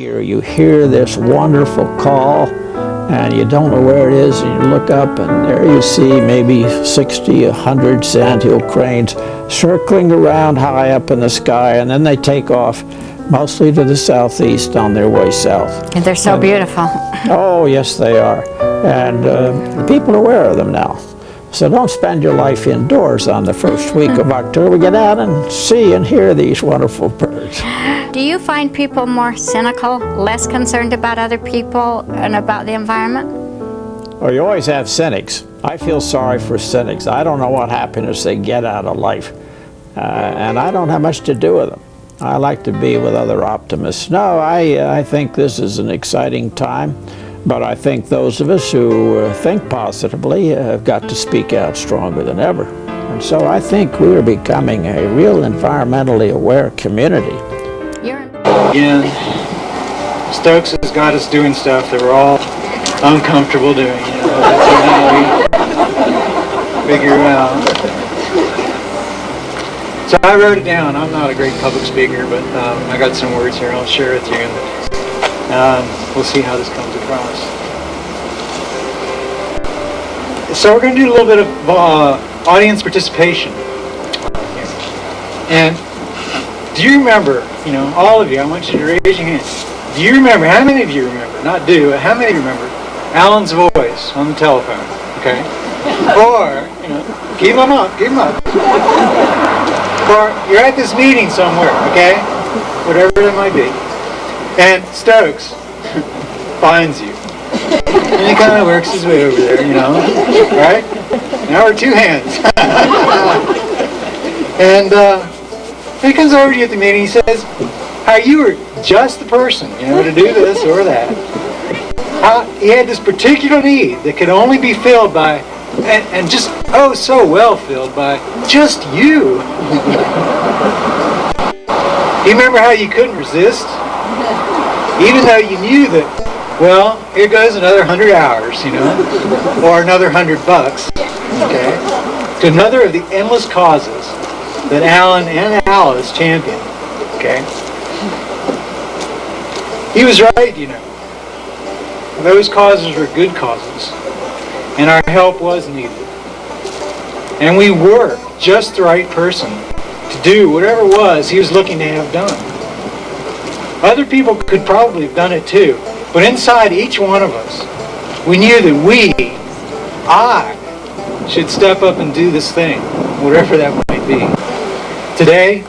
year you hear this wonderful call and you don't know where it is, and you look up and there you see maybe 60, 100 sandhill cranes circling around high up in the sky, and then they take off mostly to the southeast on their way south. And they're so beautiful. Oh, yes, they are. And people are aware of them now. So don't spend your life indoors on the first week of October. Get out and see and hear these wonderful birds. Do you find people more cynical, less concerned about other people and about the environment? Well, you always have cynics. I feel sorry for cynics. I don't know what happiness they get out of life. And I don't have much to do with them. I like to be with other optimists. No, I think this is an exciting time. But I think those of us who think positively have got to speak out stronger than ever. And so I think we are becoming a real environmentally aware community. Again, Stokes has got us doing stuff that we're all uncomfortable doing. You know, that's how we figure it out. So I wrote it down. I'm not a great public speaker, but I got some words here I'll share with you. And we'll see how this comes across. So we're going to do a little bit of audience participation. And do you remember, you know, all of you, I want you to raise your hands. Do you remember, how many of you remember, not do, how many of you remember Alan's voice on the telephone, okay? Or, you know, keep them up. Or you're at this meeting somewhere, okay? Whatever it might be. And Stokes finds you. And he kind of works his way over there, you know, right? Now we're two hands. And he comes over to you at the meeting, he says, how you were just the person, you know, to do this or that. How he had this particular need that could only be filled by, and just, oh, so well filled by just you. You remember how you couldn't resist? Even though you knew that, well, here goes another 100 hours, you know, or another $100, okay, to another of the endless causes that Alan and Alice championed, okay. He was right, you know. Those causes were good causes, and our help was needed. And we were just the right person to do whatever it was he was looking to have done. Other people could probably have done it too, but inside each one of us, we knew that I should step up and do this thing, whatever that might be. Today,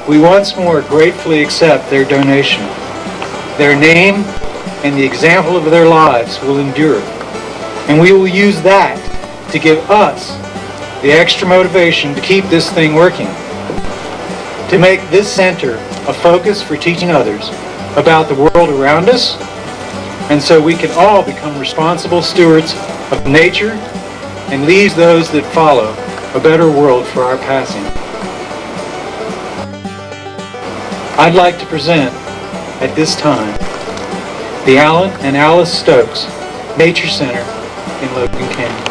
we once more gratefully accept their donation. Their name and the example of their lives will endure, and we will use that to give us the extra motivation to keep this thing working, to make this center a focus for teaching others about the world around us, and so we can all become responsible stewards of nature and leave those that follow a better world for our passing. I'd like to present at this time the Alan and Alice Stokes Nature Center in Logan Canyon.